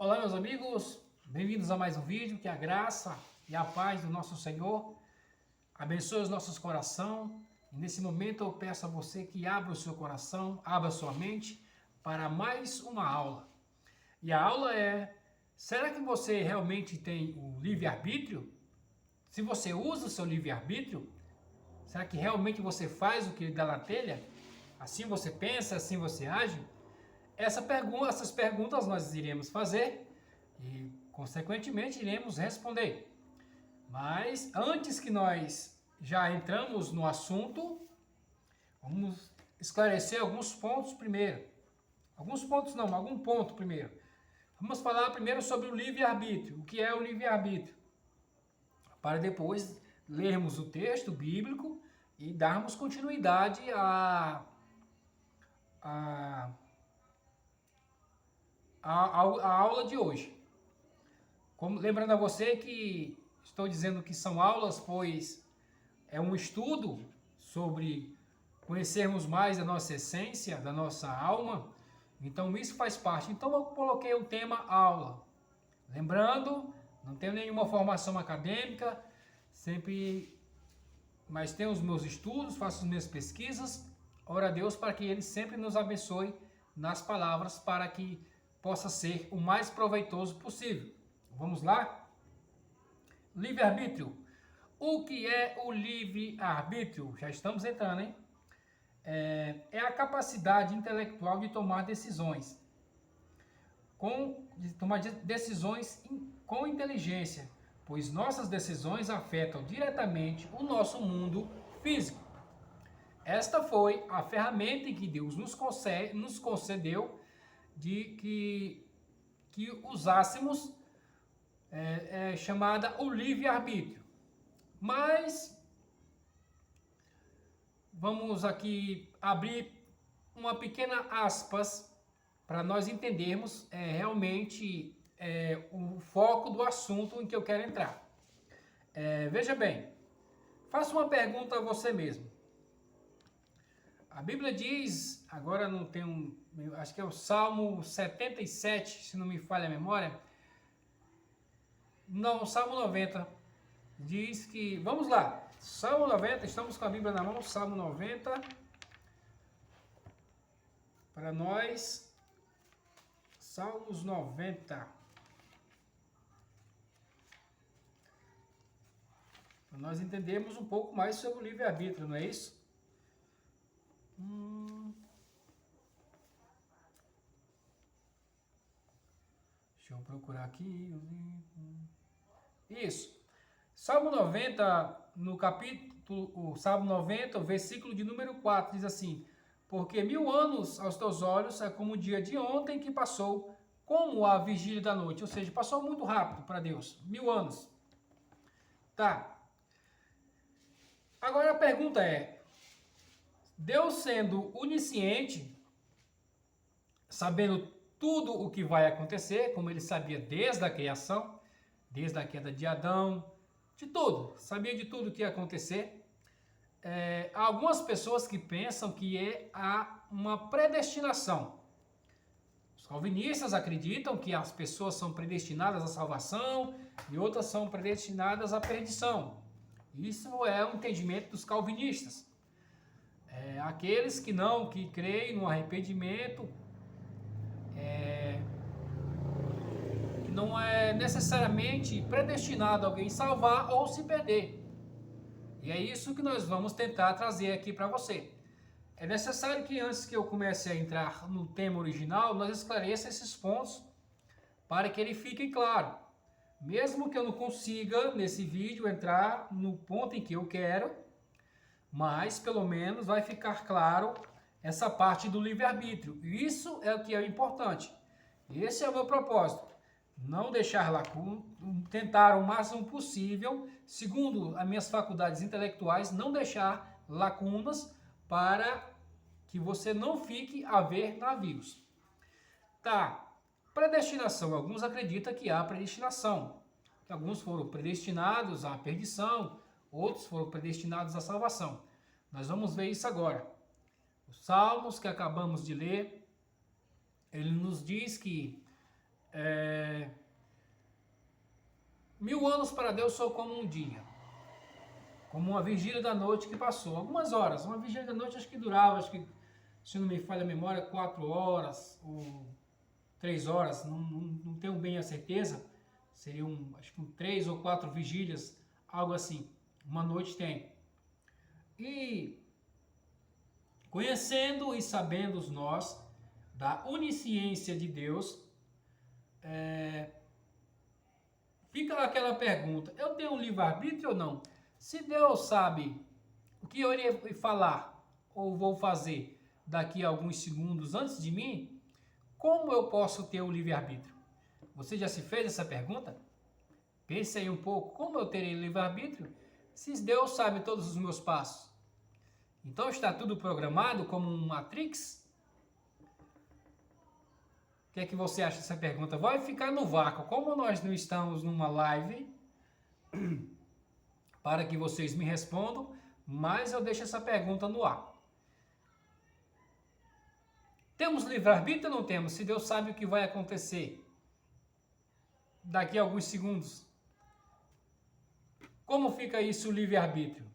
Olá, meus amigos, bem-vindos a mais um vídeo. Que a graça e a paz do nosso Senhor abençoe os nossos corações. E nesse momento eu peço a você que abra o seu coração, abra a sua mente para mais uma aula. E a aula é: será que você realmente tem o livre-arbítrio? Se você usa o seu livre-arbítrio, será que realmente você faz o que lhe dá na telha? Assim você pensa, assim você age? Essas perguntas nós iremos fazer e, consequentemente, iremos responder. Mas antes que nós já entramos no assunto, vamos esclarecer alguns pontos primeiro. Algum ponto primeiro. Vamos falar primeiro sobre o livre-arbítrio. O que é o livre-arbítrio? Para depois lermos o texto bíblico e darmos continuidade a aula de hoje. Lembrando a você que estou dizendo que são aulas, pois é um estudo sobre conhecermos mais da nossa essência, da nossa alma. Então isso faz parte. Então eu coloquei o tema aula. Lembrando, não tenho nenhuma formação acadêmica, mas tenho os meus estudos, faço as minhas pesquisas. Ora a Deus para que Ele sempre nos abençoe nas palavras, para que possa ser o mais proveitoso possível. Vamos lá? Livre-arbítrio. O que é o livre-arbítrio? Já estamos entrando, hein? É a capacidade intelectual de tomar decisões. Tomar decisões com inteligência, pois nossas decisões afetam diretamente o nosso mundo físico. Esta foi a ferramenta que Deus nos concedeu de que usássemos, chamada o livre-arbítrio. Mas vamos aqui abrir uma pequena aspas para nós entendermos realmente o foco do assunto em que eu quero entrar. Veja bem, faça uma pergunta a você mesmo. A Bíblia diz, agora não tem acho que é o Salmo 77, se não me falha a memória. Não, o Salmo 90 diz que, vamos lá, Salmo 90, estamos com a Bíblia na mão, Salmo 90, para nós, Salmos 90, para nós entendermos um pouco mais sobre o livre-arbítrio, não é isso? Deixa eu procurar aqui. Isso. Salmo 90, o Salmo 90, o versículo de número 4, diz assim: porque 1000 anos aos teus olhos é como o dia de ontem que passou, como a vigília da noite. Ou seja, passou muito rápido para Deus. 1000 anos. Tá. Agora a pergunta é: Deus sendo onisciente, sabendo tudo o que vai acontecer, como ele sabia desde a criação, desde a queda de Adão, de tudo, sabia de tudo o que ia acontecer. Há algumas pessoas que pensam que há uma predestinação. Os calvinistas acreditam que as pessoas são predestinadas à salvação e outras são predestinadas à perdição. Isso é o entendimento dos calvinistas. Aqueles que creem no arrependimento, que não é necessariamente predestinado alguém salvar ou se perder. E é isso que nós vamos tentar trazer aqui para você. É necessário que antes que eu comece a entrar no tema original, nós esclareça esses pontos para que ele fique claro. Mesmo que eu não consiga nesse vídeo entrar no ponto em que eu quero, mas pelo menos vai ficar claro essa parte do livre-arbítrio. Isso é o que é importante. Esse é o meu propósito. Não deixar lacuna, tentar o máximo possível, segundo as minhas faculdades intelectuais, não deixar lacunas para que você não fique a ver navios. Tá, predestinação. Alguns acreditam que há predestinação. Que alguns foram predestinados à perdição, outros foram predestinados à salvação. Nós vamos ver isso agora. Os Salmos que acabamos de ler, ele nos diz que 1000 anos para Deus são como um dia, como uma vigília da noite que passou, algumas horas. Uma vigília da noite acho que durava, acho que, se não me falha a memória, 4 horas ou 3 horas, não tenho bem a certeza. Seriam, acho que 3 ou 4 vigílias, algo assim. Uma noite tem. E conhecendo e sabendo nós da onisciência de Deus, fica aquela pergunta: eu tenho um livre-arbítrio ou não? Se Deus sabe o que eu irei falar ou vou fazer daqui a alguns segundos antes de mim, como eu posso ter o livre-arbítrio? Você já se fez essa pergunta? Pense aí um pouco, como eu terei livre-arbítrio se Deus sabe todos os meus passos? Então está tudo programado como um Matrix? O que é que você acha dessa pergunta? Vai ficar no vácuo. Como nós não estamos numa live, para que vocês me respondam, mas eu deixo essa pergunta no ar. Temos livre-arbítrio ou não temos? Se Deus sabe o que vai acontecer daqui a alguns segundos, como fica isso o livre-arbítrio?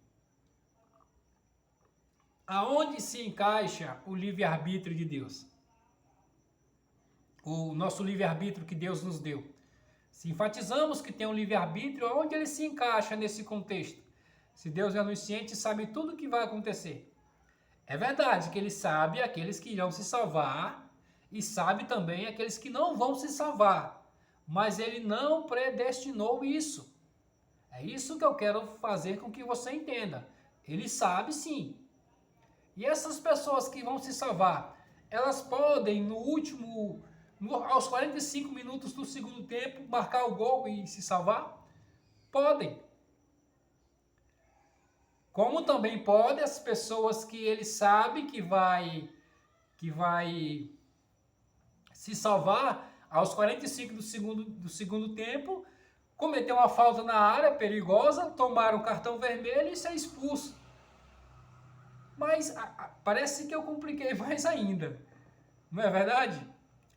Aonde se encaixa o livre-arbítrio de Deus? O nosso livre-arbítrio que Deus nos deu. Se enfatizamos que tem um livre-arbítrio, aonde ele se encaixa nesse contexto? Se Deus é onisciente e sabe tudo o que vai acontecer. É verdade que ele sabe aqueles que irão se salvar e sabe também aqueles que não vão se salvar. Mas ele não predestinou isso. É isso que eu quero fazer com que você entenda. Ele sabe sim. E essas pessoas que vão se salvar, elas podem aos 45 minutos do segundo tempo, marcar o gol e se salvar? Podem. Como também podem as pessoas que ele sabe que vai se salvar aos 45 do segundo tempo, cometer uma falta na área perigosa, tomar um cartão vermelho e ser expulso. Mas parece que eu compliquei mais ainda. Não é verdade?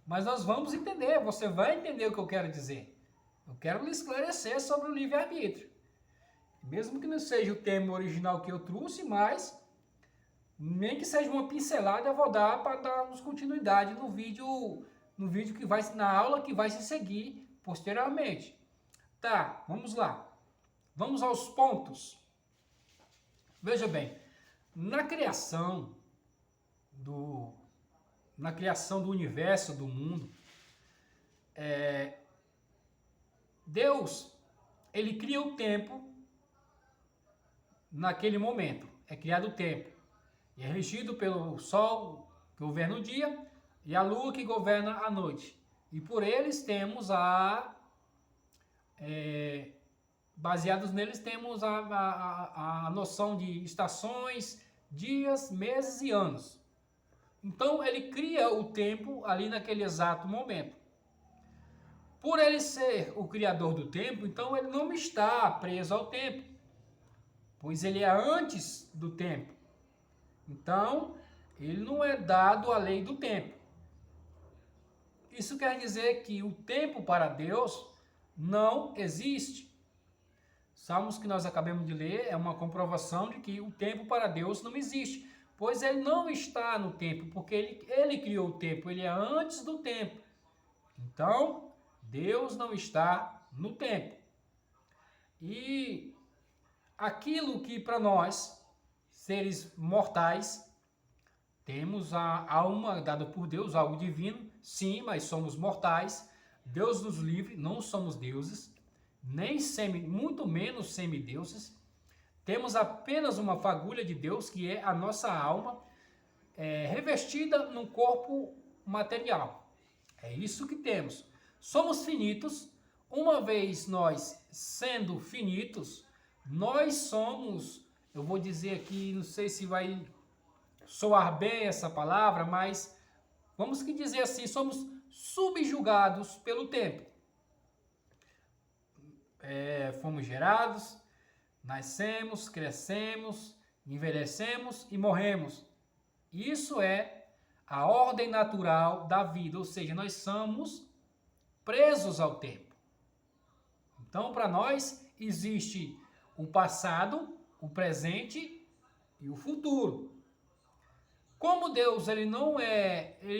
Mas nós vamos entender, você vai entender o que eu quero dizer. Eu quero lhe esclarecer sobre o livre-arbítrio. Mesmo que não seja o tema original que eu trouxe, mas nem que seja uma pincelada eu vou dar para darmos continuidade no vídeo que vai, na aula que vai se seguir posteriormente. Tá, vamos lá. Vamos aos pontos. Veja bem, na criação do universo, do mundo, Deus, ele cria o tempo naquele momento. É criado o tempo. E é regido pelo Sol, que governa o dia, e a Lua, que governa a noite. E por eles temos baseados neles temos a noção de estações, dias, meses e anos. Então ele cria o tempo ali naquele exato momento. Por ele ser o criador do tempo, então ele não está preso ao tempo, pois ele é antes do tempo. Então ele não é dado à lei do tempo. Isso quer dizer que o tempo para Deus não existe. Salmos que nós acabamos de ler é uma comprovação de que o tempo para Deus não existe, pois ele não está no tempo, porque ele criou o tempo, ele é antes do tempo. Então, Deus não está no tempo. E aquilo que para nós, seres mortais, temos a alma dada por Deus, algo divino, sim, mas somos mortais. Deus nos livre, não somos deuses, nem muito menos semideuses. Temos apenas uma fagulha de Deus, que é a nossa alma, revestida num corpo material. É isso que temos. Somos finitos. Uma vez nós sendo finitos, nós somos, eu vou dizer aqui, não sei se vai soar bem essa palavra, mas vamos que dizer assim, somos subjugados pelo tempo. Fomos gerados, nascemos, crescemos, envelhecemos e morremos. Isso é a ordem natural da vida, ou seja, nós somos presos ao tempo. Então, para nós, existe o passado, o presente e o futuro. Como Deus ele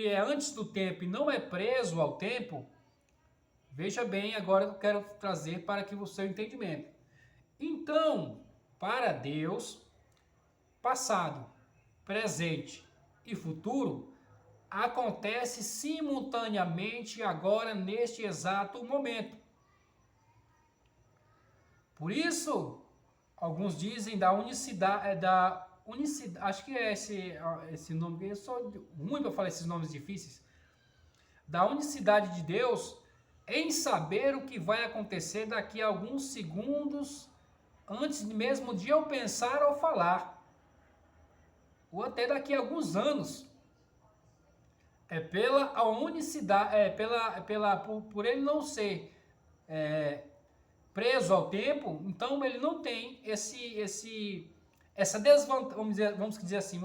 é antes do tempo e não é preso ao tempo, veja bem, agora eu quero trazer para que o seu entendimento. Então, para Deus, passado, presente e futuro acontece simultaneamente agora neste exato momento. Por isso, alguns dizem da unicidade, acho que é esse nome, eu sou ruim para falar esses nomes difíceis, da unicidade de Deus em saber o que vai acontecer daqui a alguns segundos antes mesmo de eu pensar ou falar, ou até daqui a alguns anos. É pela a unicidade, por ele não ser preso ao tempo, então ele não tem essa desvantagem, vamos dizer assim,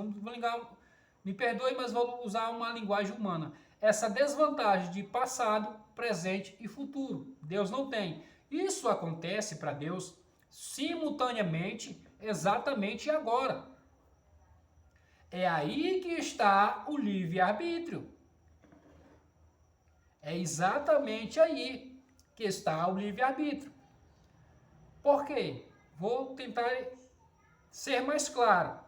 me perdoe, mas vou usar uma linguagem humana, essa desvantagem de passado, presente e futuro. Deus não tem. Isso acontece para Deus simultaneamente, exatamente agora. É aí que está o livre-arbítrio. É exatamente aí que está o livre-arbítrio. Por quê? Vou tentar ser mais claro.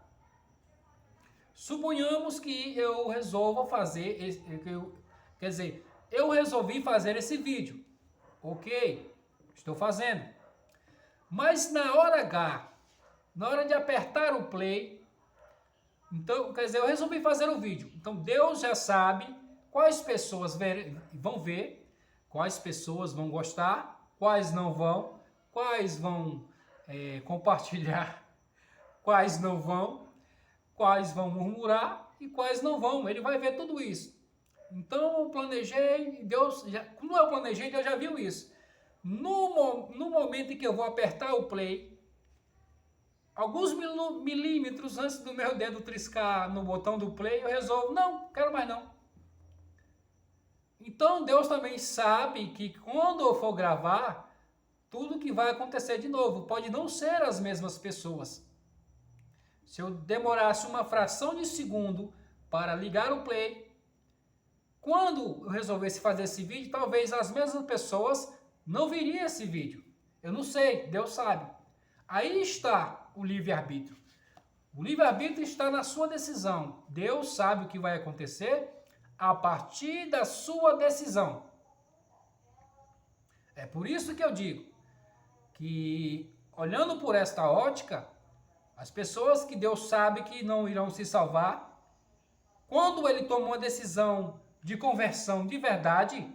Suponhamos que eu resolva fazer, eu resolvi fazer esse vídeo. Ok, estou fazendo. Mas na hora H, na hora de apertar o play, então, eu resolvi fazer o vídeo. Então Deus já sabe quais pessoas vão ver, quais pessoas vão gostar, quais não vão, quais vão compartilhar, quais não vão, quais vão murmurar e quais não vão. Ele vai ver tudo isso. Então eu planejei, como eu planejei, Deus já viu isso. No momento em que eu vou apertar o play, alguns milímetros antes do meu dedo triscar no botão do play, eu resolvo, não, quero mais não. Então Deus também sabe que quando eu for gravar, tudo que vai acontecer de novo, pode não ser as mesmas pessoas. Se eu demorasse uma fração de segundo para ligar o play, quando eu resolvesse fazer esse vídeo, talvez as mesmas pessoas não viriam esse vídeo. Eu não sei, Deus sabe. Aí está o livre-arbítrio. O livre-arbítrio está na sua decisão. Deus sabe o que vai acontecer a partir da sua decisão. É por isso que eu digo que, olhando por esta ótica, as pessoas que Deus sabe que não irão se salvar, quando ele tomou uma decisão de conversão de verdade,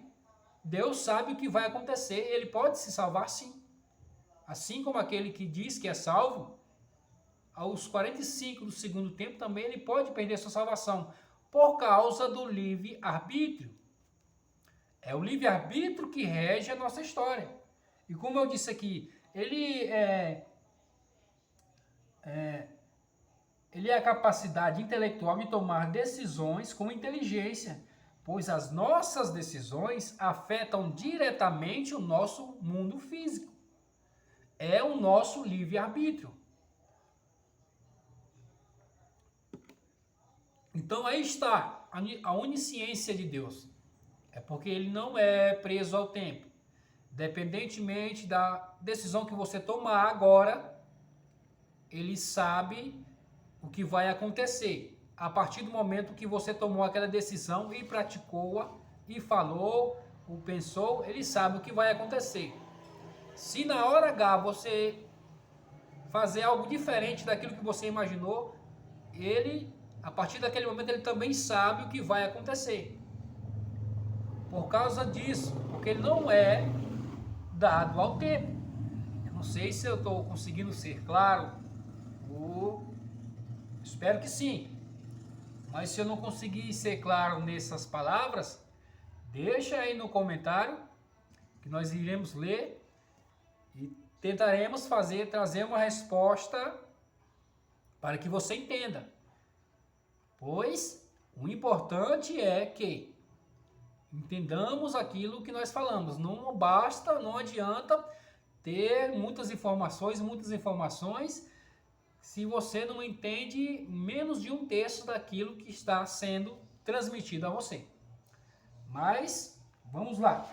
Deus sabe o que vai acontecer. Ele pode se salvar sim. Assim como aquele que diz que é salvo, aos 45 do segundo tempo também ele pode perder sua salvação, por causa do livre-arbítrio. É o livre-arbítrio que rege a nossa história. E como eu disse aqui, ele é a capacidade intelectual de tomar decisões com inteligência, pois as nossas decisões afetam diretamente o nosso mundo físico. É o nosso livre-arbítrio. Então aí está a onisciência de Deus. É porque ele não é preso ao tempo. Independentemente da decisão que você tomar agora, ele sabe o que vai acontecer. A partir do momento que você tomou aquela decisão e praticou-a, e falou, ou pensou, ele sabe o que vai acontecer. Se na hora H você fazer algo diferente daquilo que você imaginou, a partir daquele momento, ele também sabe o que vai acontecer. Por causa disso, porque ele não é dado ao tempo. Eu não sei se eu estou conseguindo ser claro, espero que sim. Mas se eu não conseguir ser claro nessas palavras, deixa aí no comentário, que nós iremos ler e tentaremos trazer uma resposta para que você entenda. Pois o importante é que entendamos aquilo que nós falamos. Não basta, não adianta ter muitas informações, se você não entende menos de um terço daquilo que está sendo transmitido a você. Mas, vamos lá.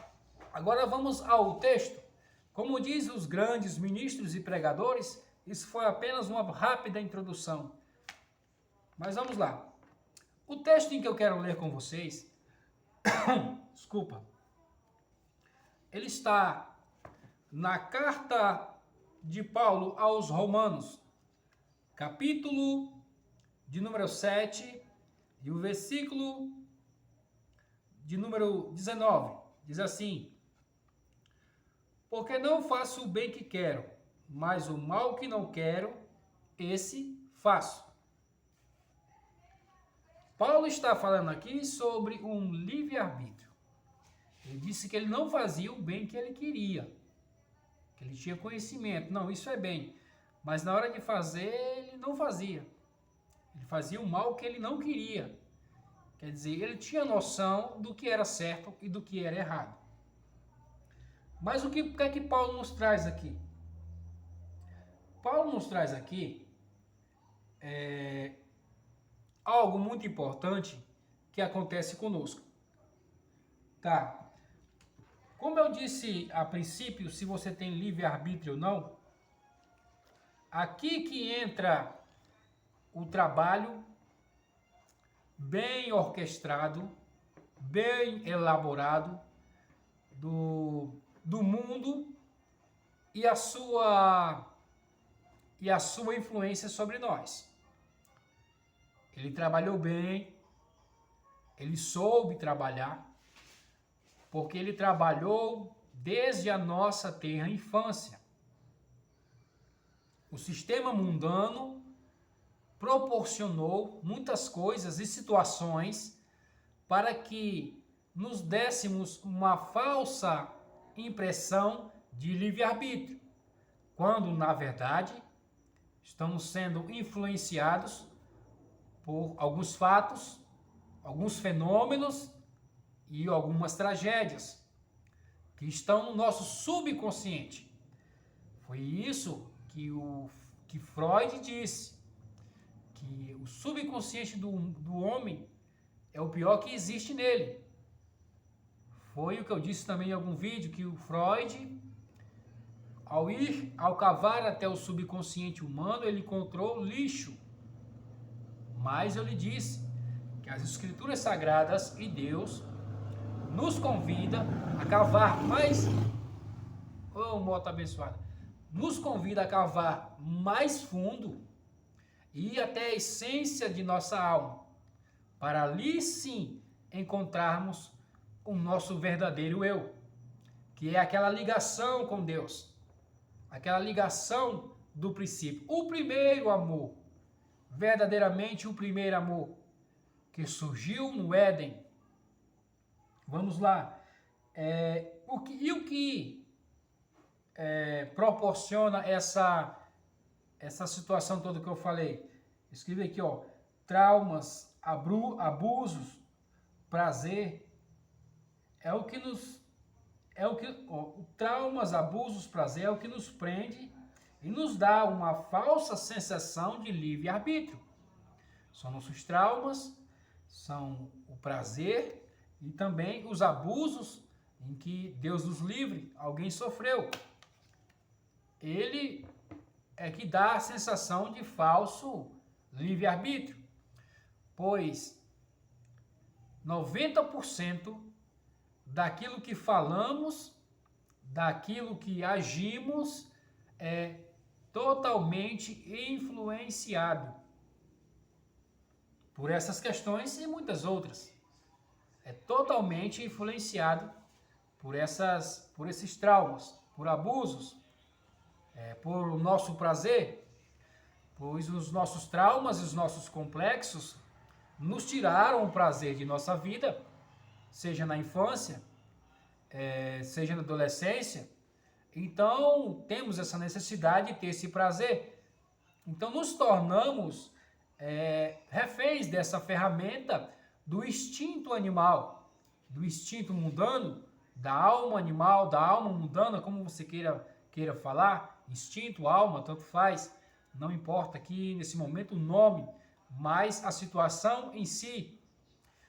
Agora vamos ao texto. Como diz os grandes ministros e pregadores, isso foi apenas uma rápida introdução. Mas vamos lá. O texto em que eu quero ler com vocês, desculpa, ele está na carta de Paulo aos Romanos, capítulo de número 7 e o versículo de número 19. Diz assim: porque não faço o bem que quero, mas o mal que não quero, esse faço. Paulo está falando aqui sobre um livre-arbítrio. Ele disse que ele não fazia o bem que ele queria, que ele tinha conhecimento. Não, isso é bem. Mas na hora de fazer, ele não fazia. Ele fazia o mal que ele não queria. Quer dizer, ele tinha noção do que era certo e do que era errado. Mas o que é que Paulo nos traz aqui? Paulo nos traz aqui algo muito importante que acontece conosco. Tá? Como eu disse a princípio, se você tem livre-arbítrio ou não, aqui que entra o trabalho bem orquestrado, bem elaborado do mundo e a sua influência sobre nós. Ele trabalhou bem, ele soube trabalhar, porque ele trabalhou desde a nossa tenra infância. O sistema mundano proporcionou muitas coisas e situações para que nos dessemos uma falsa impressão de livre-arbítrio, quando, na verdade, estamos sendo influenciados por alguns fatos, alguns fenômenos e algumas tragédias que estão no nosso subconsciente. Foi isso que Freud disse, que o subconsciente do homem é o pior que existe nele. Foi o que eu disse também em algum vídeo, que o Freud, ao cavar até o subconsciente humano, ele encontrou lixo. Mas eu lhe disse que as Escrituras Sagradas e Deus nos convida a cavar mais... Oh, moto abençoada! Nos convida a cavar mais fundo e ir até a essência de nossa alma, para ali sim encontrarmos o nosso verdadeiro eu, que é aquela ligação com Deus, aquela ligação do princípio, o primeiro amor, verdadeiramente o primeiro amor, que surgiu no Éden. Vamos lá. O que proporciona essa situação toda que eu falei? Escreve aqui, ó, traumas, abusos, prazer, traumas, abusos, prazer é o que nos prende e nos dá uma falsa sensação de livre-arbítrio. São nossos traumas, são o prazer e também os abusos em que Deus nos livre, alguém sofreu. Ele é que dá a sensação de falso livre-arbítrio, pois 90% daquilo que falamos, daquilo que agimos, é totalmente influenciado por essas questões e muitas outras. É totalmente influenciado por esses traumas, por abusos, por o nosso prazer, pois os nossos traumas e os nossos complexos nos tiraram o prazer de nossa vida, seja na infância, seja na adolescência. Então, temos essa necessidade de ter esse prazer. Então, nos tornamos reféns dessa ferramenta do instinto animal, do instinto mundano, da alma animal, da alma mundana, como você queira queira falar, instinto, alma, tanto faz, não importa aqui nesse momento o nome, mas a situação em si.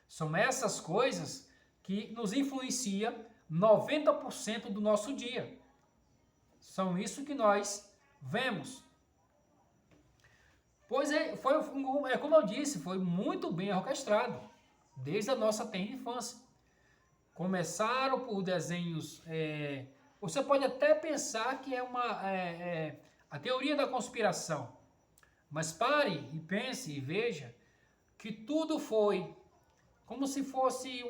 São essas coisas que nos influenciam 90% do nosso dia. São isso que nós vemos. Pois é como eu disse, foi muito bem orquestrado, desde a nossa tenra infância. Começaram por desenhos, você pode até pensar que é a teoria da conspiração, mas pare e pense e veja que tudo foi como se fosse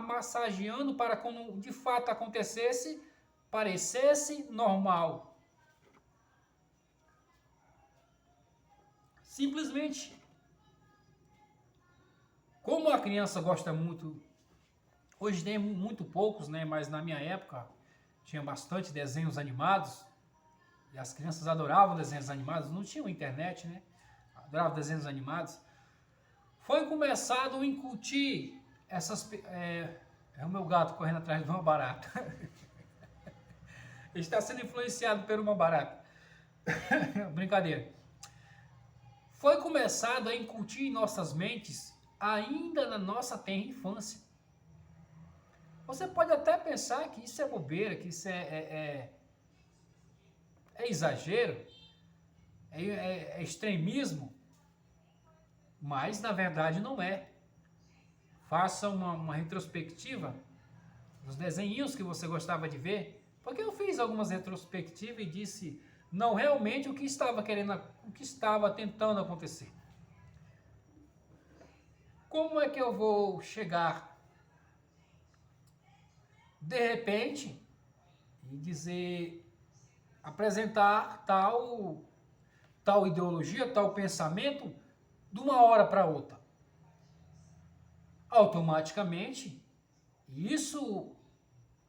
massageando para quando de fato acontecesse, parecesse normal. Simplesmente, como a criança gosta muito, hoje tem muito poucos, né? Mas na minha época tinha bastante desenhos animados e as crianças adoravam desenhos animados, não tinham internet, né? Adoravam desenhos animados. Foi começado a incutir essas... É o meu gato correndo atrás de uma barata. Ele está sendo influenciado por uma barata. Brincadeira. Foi começado a incutir em nossas mentes ainda na nossa tenra infância. Você pode até pensar que isso é bobeira, que isso é exagero, é extremismo, mas na verdade não é. Faça uma retrospectiva dos desenhos que você gostava de ver, porque eu fiz algumas retrospectivas e disse não realmente o que estava tentando acontecer. Como é que eu vou chegar de repente e apresentar tal ideologia, tal pensamento de uma hora para outra? Automaticamente, isso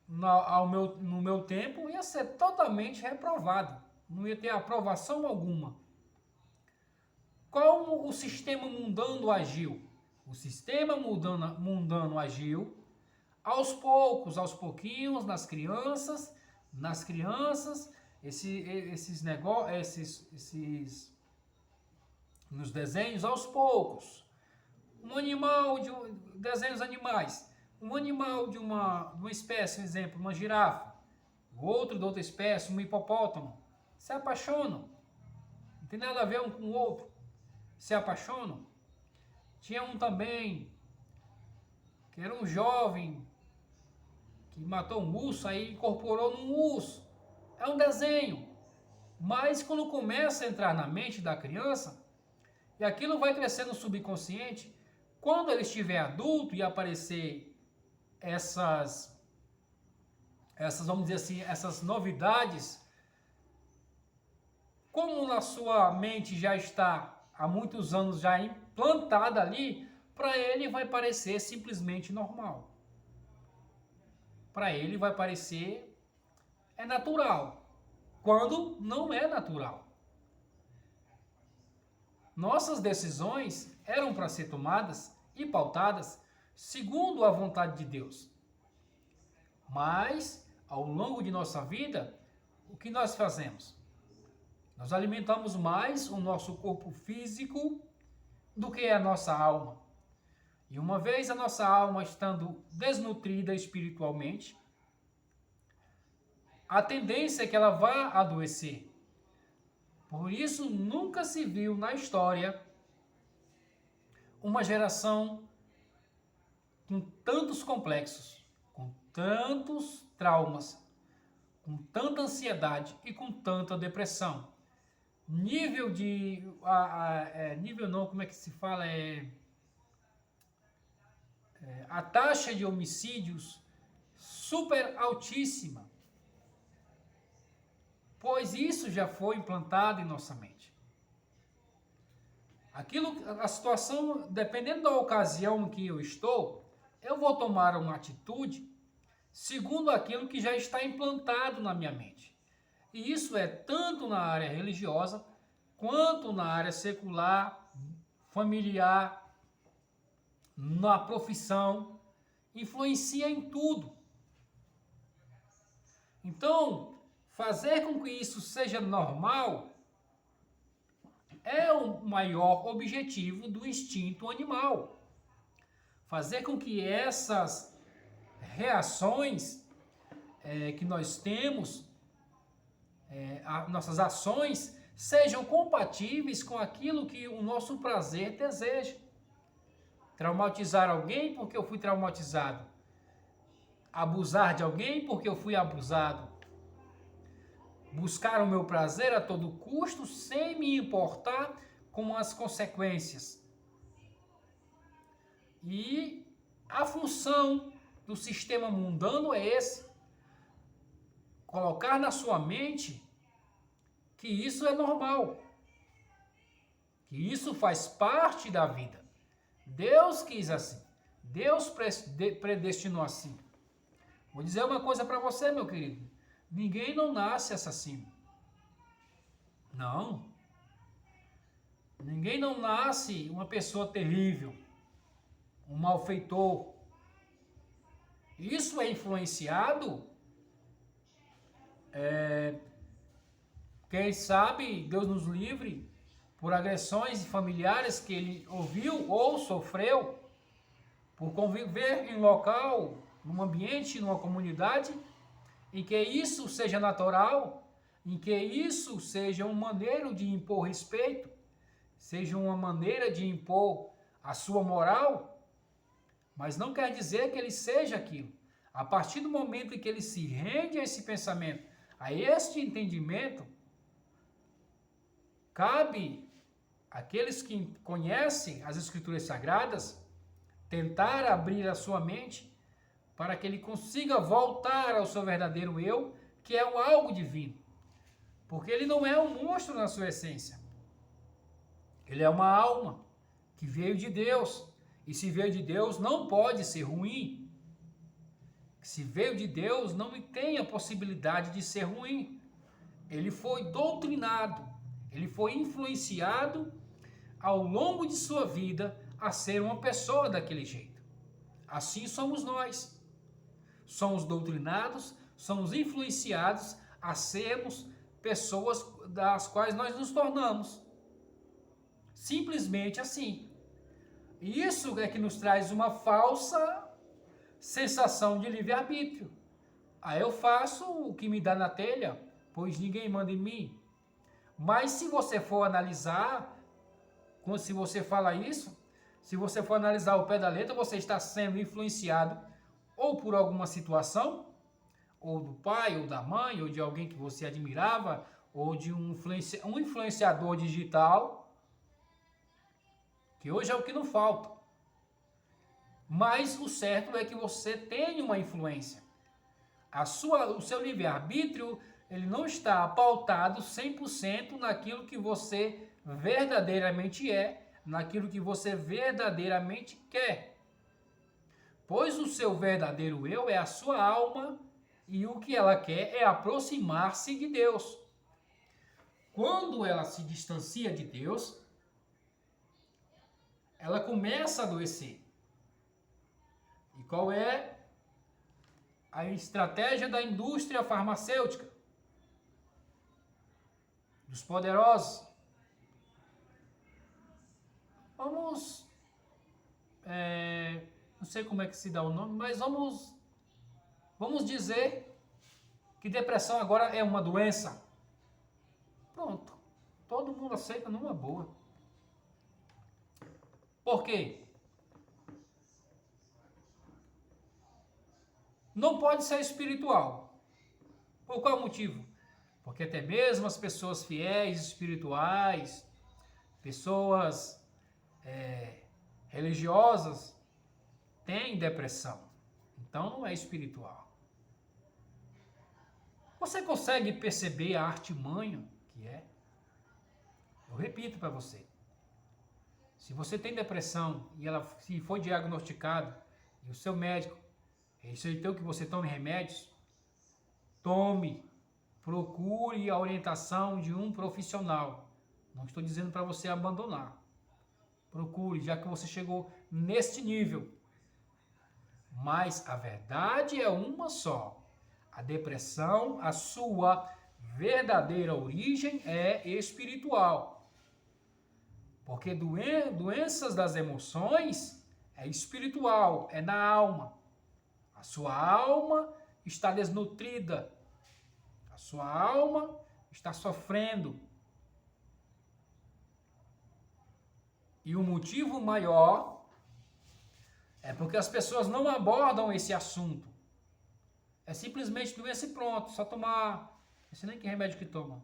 no meu tempo ia ser totalmente reprovado, não ia ter aprovação alguma. Como o sistema mundano agiu? O sistema mundano agiu aos poucos, aos pouquinhos, nas crianças, nos desenhos, aos poucos. Desenhos animais. Um animal de uma espécie, por exemplo, uma girafa. O outro de outra espécie, um hipopótamo. Se apaixonam. Não tem nada a ver um com o outro. Se apaixonam. Tinha um também, que era um jovem, que matou um urso, aí incorporou num urso. É um desenho. Mas quando começa a entrar na mente da criança, e aquilo vai crescer no subconsciente, quando ele estiver adulto e aparecer vamos dizer assim, essas novidades, como na sua mente já está há muitos anos já implantada ali, para ele vai parecer simplesmente normal. Para ele vai parecer natural, quando não é natural. Nossas decisões eram para ser tomadas e pautadas segundo a vontade de Deus. Mas, ao longo de nossa vida, o que nós fazemos? Nós alimentamos mais o nosso corpo físico do que a nossa alma. E uma vez a nossa alma estando desnutrida espiritualmente, a tendência é que ela vá adoecer. Por isso, nunca se viu na história uma geração com tantos complexos, com tantos traumas, com tanta ansiedade e com tanta depressão. Nível não, como é que se fala? A taxa de homicídios super altíssima. Pois isso já foi implantado em nossa mente. A situação, dependendo da ocasião em que eu estou, eu vou tomar uma atitude segundo aquilo que já está implantado na minha mente. E isso é tanto na área religiosa, quanto na área secular, familiar, na profissão, influencia em tudo. Então, fazer com que isso seja normal é o maior objetivo do instinto animal. Fazer com que essas reações que nós temos, nossas ações, sejam compatíveis com aquilo que o nosso prazer deseja. Traumatizar alguém porque eu fui traumatizado. Abusar de alguém porque eu fui abusado. Buscar o meu prazer a todo custo sem me importar com as consequências. E a função do sistema mundano é esse: colocar na sua mente que isso é normal, que isso faz parte da vida. Deus quis assim, Deus predestinou assim. Vou dizer uma coisa para você, meu querido: ninguém não nasce assassino. Não. Ninguém não nasce uma pessoa terrível, um malfeitor. Isso é influenciado, quem sabe, Deus nos livre, por agressões familiares que ele ouviu ou sofreu, por conviver em local, num ambiente, numa comunidade, em que isso seja natural, em que isso seja uma maneira de impor respeito, seja uma maneira de impor a sua moral, mas não quer dizer que ele seja aquilo. A partir do momento em que ele se rende a esse pensamento, a este entendimento, cabe àqueles que conhecem as Escrituras Sagradas tentar abrir a sua mente para que ele consiga voltar ao seu verdadeiro eu, que é algo divino. Porque ele não é um monstro na sua essência. Ele é uma alma que veio de Deus. E se veio de Deus, não pode ser ruim. Se veio de Deus, não tem a possibilidade de ser ruim. Ele foi doutrinado, ele foi influenciado ao longo de sua vida a ser uma pessoa daquele jeito. Assim somos nós. Somos doutrinados, somos influenciados a sermos pessoas das quais nós nos tornamos. Simplesmente assim. E isso é que nos traz uma falsa sensação de livre-arbítrio. Aí eu faço o que me dá na telha, pois ninguém manda em mim. Mas se você for analisar, se você fala isso, se você for analisar o pé da letra, você está sendo influenciado ou por alguma situação, ou do pai, ou da mãe, ou de alguém que você admirava, ou de um influenciador digital, que hoje é o que não falta. Mas o certo é que você tem uma influência. O seu livre-arbítrio, ele não está pautado 100% naquilo que você verdadeiramente é, naquilo que você verdadeiramente quer. Pois o seu verdadeiro eu é a sua alma e o que ela quer é aproximar-se de Deus. Quando ela se distancia de Deus, ela começa a adoecer. E qual é a estratégia da indústria farmacêutica? Dos poderosos? Vamos, não sei como é que se dá o nome, mas vamos dizer que depressão agora é uma doença. Pronto, todo mundo aceita numa boa. Por quê? Não pode ser espiritual. Por qual motivo? Porque até mesmo as pessoas fiéis, espirituais, pessoas religiosas, têm depressão. Então não é espiritual. Você consegue perceber a artimanha que é? Eu repito para você. Se você tem depressão e ela se foi diagnosticado e o seu médico receitou que você tome remédios, tome, procure a orientação de um profissional. Não estou dizendo para você abandonar. Procure, já que você chegou neste nível. Mas a verdade é uma só. A depressão, a sua verdadeira origem é espiritual. Porque doenças das emoções é espiritual, é na alma. A sua alma está desnutrida. A sua alma está sofrendo. E o motivo maior é porque as pessoas não abordam esse assunto. É simplesmente doença e pronto. Só tomar... Não sei nem que remédio que toma.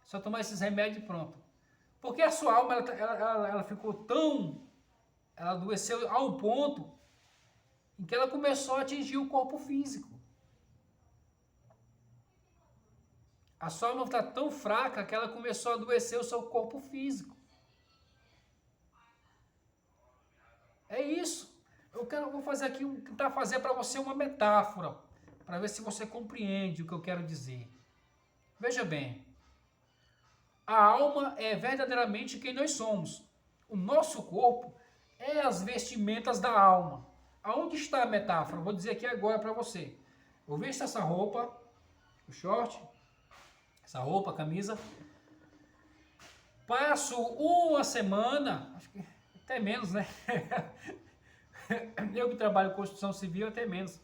Só tomar esses remédios e pronto. Porque a sua alma, ela ficou tão... Ela adoeceu ao ponto em que ela começou a atingir o corpo físico. A sua alma está tão fraca que ela começou a adoecer o seu corpo físico. É isso. Vou fazer aqui, tentar fazer para você uma metáfora, para ver se você compreende o que eu quero dizer. Veja bem, a alma é verdadeiramente quem nós somos. O nosso corpo é as vestimentas da alma. Aonde está a metáfora? Vou dizer aqui agora para você. Eu visto essa roupa, o short, essa roupa, a camisa, passo uma semana, acho que até menos, né? Eu que trabalho com construção civil, até menos.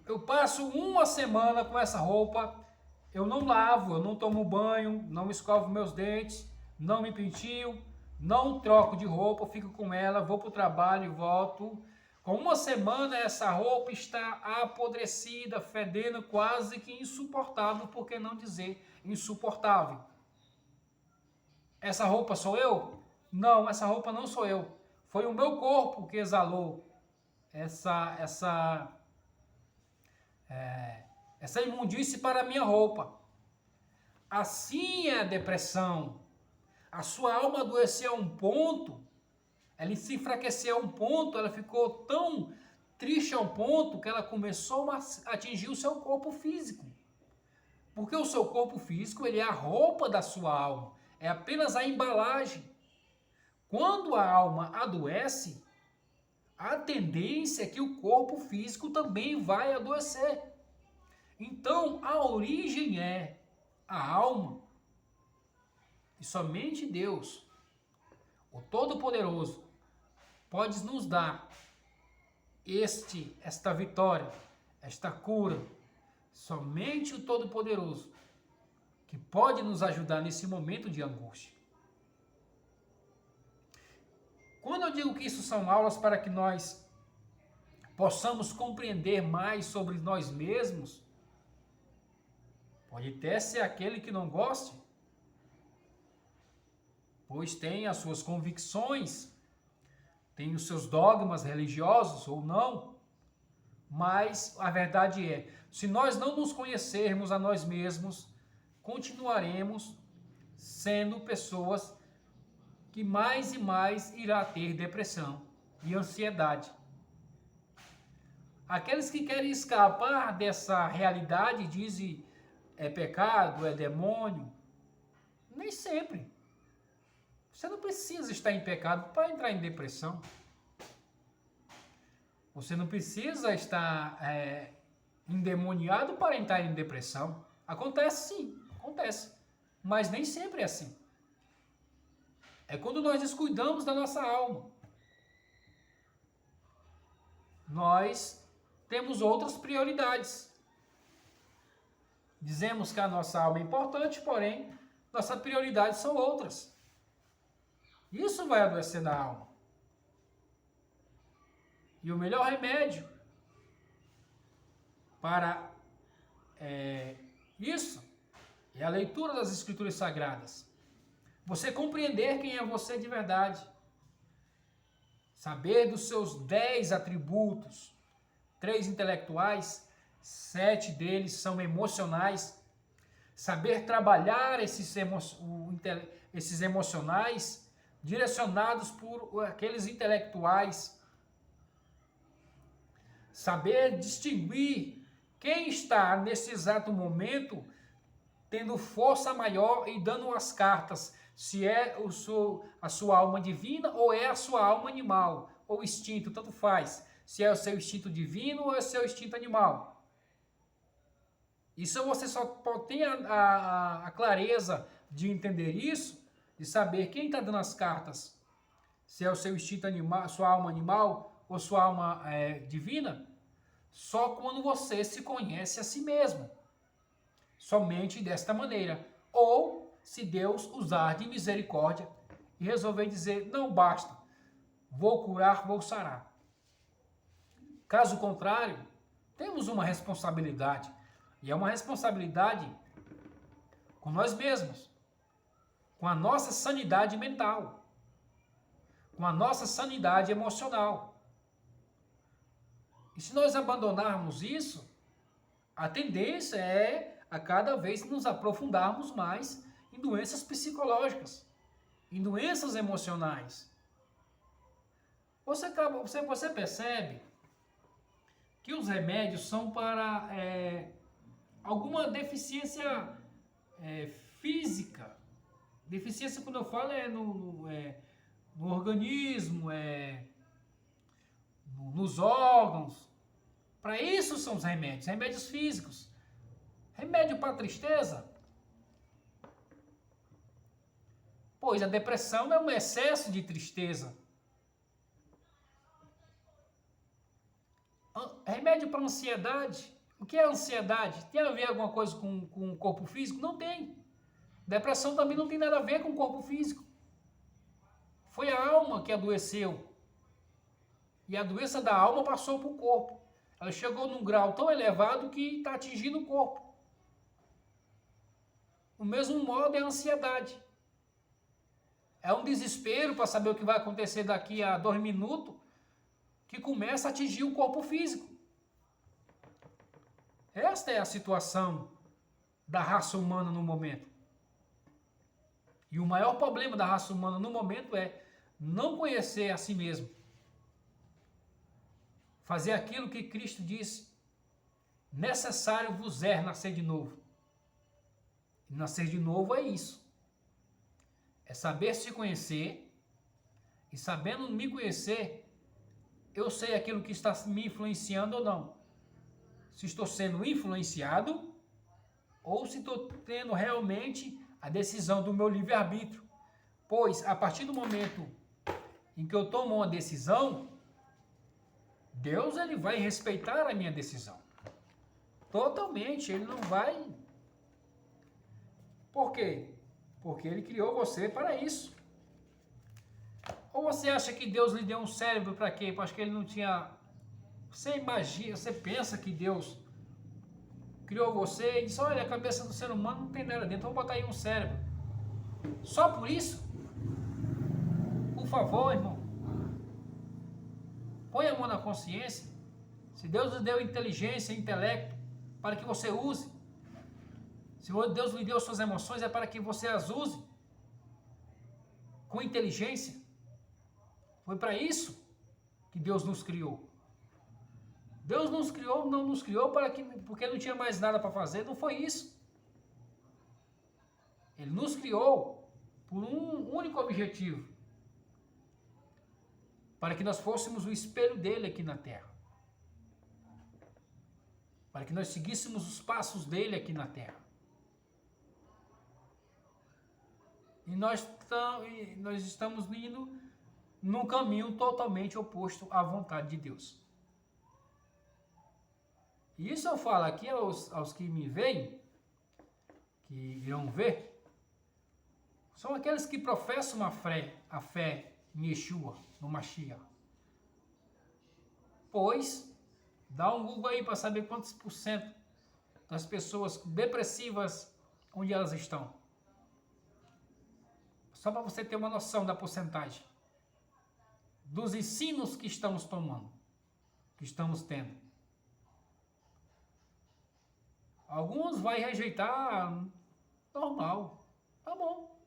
Eu passo uma semana com essa roupa, eu não lavo, eu não tomo banho, não escovo meus dentes, não me pintio, não troco de roupa, eu fico com ela, vou para o trabalho e volto. Com uma semana essa roupa está apodrecida, fedendo, quase que insuportável, por que não dizer insuportável? Essa roupa sou eu? Não, essa roupa não sou eu. Foi o meu corpo que exalou essa imundície para a minha roupa. Assim é a depressão. A sua alma adoeceu a um ponto, ela se enfraqueceu a um ponto, ela ficou tão triste a um ponto que ela começou a atingir o seu corpo físico. Porque o seu corpo físico, ele é a roupa da sua alma, é apenas a embalagem. Quando a alma adoece, a tendência é que o corpo físico também vai adoecer. Então, a origem é a alma. E somente Deus, o Todo-Poderoso, pode nos dar esta vitória, esta cura. Somente o Todo-Poderoso que pode nos ajudar nesse momento de angústia. Quando eu digo que isso são aulas para que nós possamos compreender mais sobre nós mesmos, pode até ser aquele que não goste, pois tem as suas convicções, tem os seus dogmas religiosos ou não, mas a verdade é, se nós não nos conhecermos a nós mesmos, continuaremos sendo pessoas que mais e mais irá ter depressão e ansiedade. Aqueles que querem escapar dessa realidade dizem é pecado, é demônio. Nem sempre. Você não precisa estar em pecado para entrar em depressão. Você não precisa estar endemoniado para entrar em depressão. Acontece sim, acontece. Mas nem sempre é assim. É quando nós descuidamos da nossa alma. Nós temos outras prioridades. Dizemos que a nossa alma é importante, porém, nossas prioridades são outras. Isso vai adoecer na alma. E o melhor remédio para isso é a leitura das Escrituras Sagradas. Você compreender quem é você de verdade. Saber dos seus 10 atributos, 3 intelectuais, 7 deles são emocionais. Saber trabalhar esses emocionais direcionados por aqueles intelectuais. Saber distinguir quem está nesse exato momento tendo força maior e dando as cartas, se é a sua alma divina ou é a sua alma animal, ou instinto, tanto faz. Se é o seu instinto divino ou é o seu instinto animal. Isso você só tem a clareza de entender isso, de saber quem está dando as cartas, se é o seu instinto animal, sua alma animal ou sua alma divina, só quando você se conhece a si mesmo. Somente desta maneira. Ou se Deus usar de misericórdia e resolver dizer, não basta, vou curar, vou sarar. Caso contrário, temos uma responsabilidade. E é uma responsabilidade com nós mesmos, com a nossa sanidade mental, com a nossa sanidade emocional. E se nós abandonarmos isso, a tendência é a cada vez nos aprofundarmos mais em doenças psicológicas, em doenças emocionais. Você percebe que os remédios são para alguma deficiência física. Deficiência, quando eu falo, é no organismo, nos órgãos. Para isso são os remédios físicos. Remédio para tristeza? Pois a depressão é um excesso de tristeza. Remédio para ansiedade? O que é ansiedade? Tem a ver alguma coisa com o corpo físico? Não tem. Depressão também não tem nada a ver com o corpo físico. Foi a alma que adoeceu. E a doença da alma passou para o corpo. Ela chegou num grau tão elevado que está atingindo o corpo. O mesmo modo é a ansiedade. É um desespero para saber o que vai acontecer daqui a 2 minutos que começa a atingir o corpo físico. Esta é a situação da raça humana no momento. E o maior problema da raça humana no momento é não conhecer a si mesmo. Fazer aquilo que Cristo disse. Necessário vos é nascer de novo. E nascer de novo é isso. É saber se conhecer. E sabendo me conhecer, eu sei aquilo que está me influenciando ou não. Se estou sendo influenciado ou se estou tendo realmente a decisão do meu livre-arbítrio. Pois, a partir do momento em que eu tomo uma decisão, Deus ele vai respeitar a minha decisão. Totalmente, ele não vai. Por quê? Porque ele criou você para isso. Ou você acha que Deus lhe deu um cérebro para quê? Porque que ele não tinha... Você imagina, você pensa que Deus criou você e disse, olha, a cabeça do ser humano não tem nada dentro, vamos botar aí um cérebro. Só por isso? Por favor, irmão. Põe a mão na consciência. Se Deus lhe deu inteligência e intelecto para que você use. Se Deus lhe deu suas emoções é para que você as use com inteligência. Foi para isso que Deus nos criou. Deus nos criou, não nos criou porque não tinha mais nada para fazer, não foi isso. Ele nos criou por um único objetivo. Para que nós fôssemos o espelho dele aqui na terra. Para que nós seguíssemos os passos dele aqui na terra. E nós estamos indo num caminho totalmente oposto à vontade de Deus. E isso eu falo aqui aos que me veem, que irão ver, são aqueles que professam a fé em Yeshua, no Mashiach. Pois, dá um Google aí para saber quantos por cento das pessoas depressivas, onde elas estão. Só para você ter uma noção da porcentagem. Dos ensinos que estamos tomando, que estamos tendo. Alguns vai rejeitar, normal, tá bom.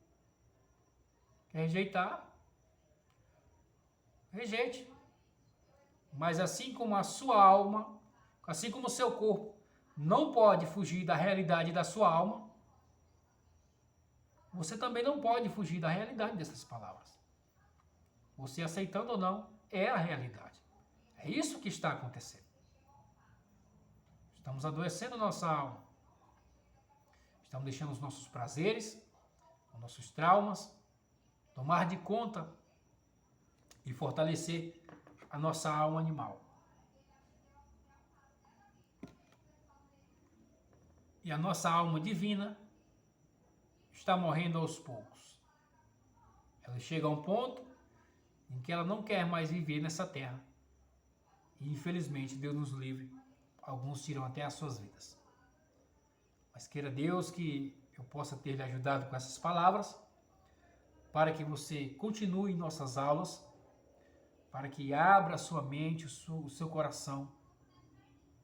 Quer rejeitar? Rejeite. Mas assim como a sua alma, assim como o seu corpo não pode fugir da realidade da sua alma, você também não pode fugir da realidade dessas palavras. Você aceitando ou não, é a realidade. É isso que está acontecendo. Estamos adoecendo nossa alma. Estamos deixando os nossos prazeres, os nossos traumas, tomar de conta e fortalecer a nossa alma animal. E a nossa alma divina está morrendo aos poucos. Ela chega a um ponto em que ela não quer mais viver nessa terra. E infelizmente, Deus nos livre, alguns tiram até as suas vidas. Mas queira Deus que eu possa ter lhe ajudado com essas palavras, para que você continue em nossas aulas, para que abra a sua mente, o seu coração,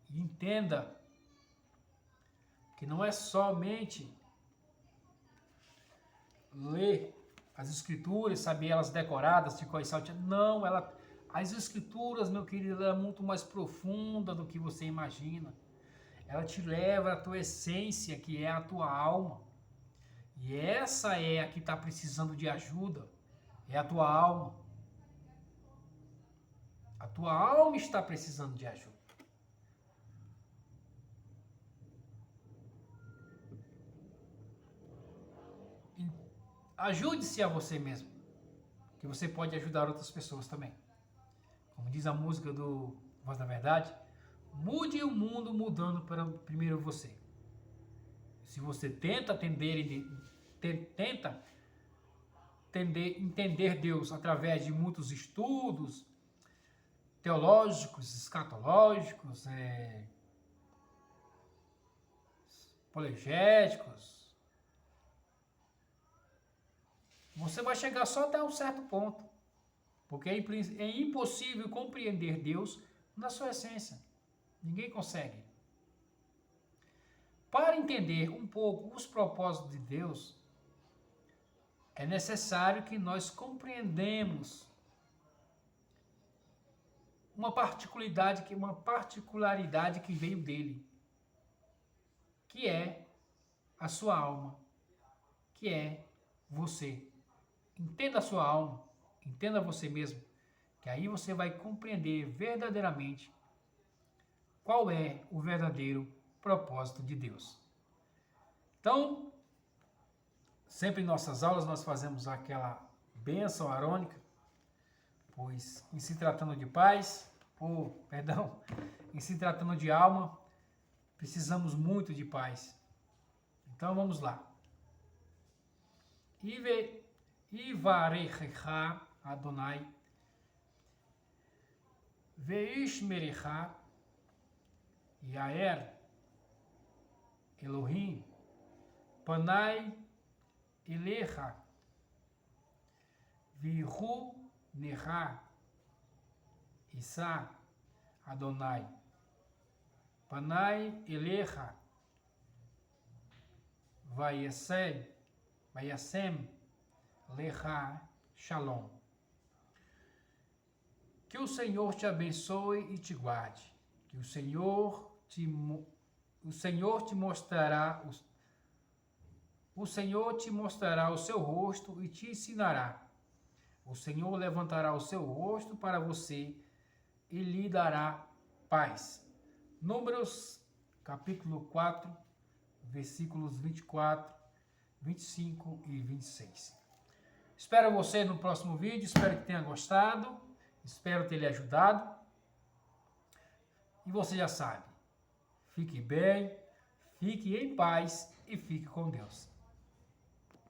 e entenda que não é somente ler as escrituras, saber elas decoradas, de cor e salteado. Não, as escrituras, meu querido, ela é muito mais profunda do que você imagina. Ela te leva à tua essência, que é a tua alma. E essa é a que está precisando de ajuda. É a tua alma. A tua alma está precisando de ajuda. Ajude-se a você mesmo, que você pode ajudar outras pessoas também. Como diz a música do Voz da Verdade, mude o mundo mudando para primeiro você. Se você tenta entender Deus através de muitos estudos teológicos, escatológicos, apologéticos, você vai chegar só até um certo ponto, porque é impossível compreender Deus na sua essência. Ninguém consegue. Para entender um pouco os propósitos de Deus, é necessário que nós compreendamos uma particularidade que veio dele, que é a sua alma, que é você. Entenda a sua alma, entenda você mesmo, que aí você vai compreender verdadeiramente qual é o verdadeiro propósito de Deus. Então, sempre em nossas aulas nós fazemos aquela bênção arônica, pois em se tratando de paz, em se tratando de alma, precisamos muito de paz. Então vamos lá. Ivarechecha Adonai Veishmerecha Yair Elohim Panai Elecha Vihu Necha Isa Adonai Panai Elecha Vayasem Lecha Shalom. Que o Senhor te abençoe e te guarde. Que o Senhor te mostrará o seu rosto e te ensinará. O Senhor levantará o seu rosto para você e lhe dará paz. Números, capítulo 4, versículos 24, 25 e 26. Espero você no próximo vídeo, espero que tenha gostado, espero ter lhe ajudado. E você já sabe, fique bem, fique em paz e fique com Deus.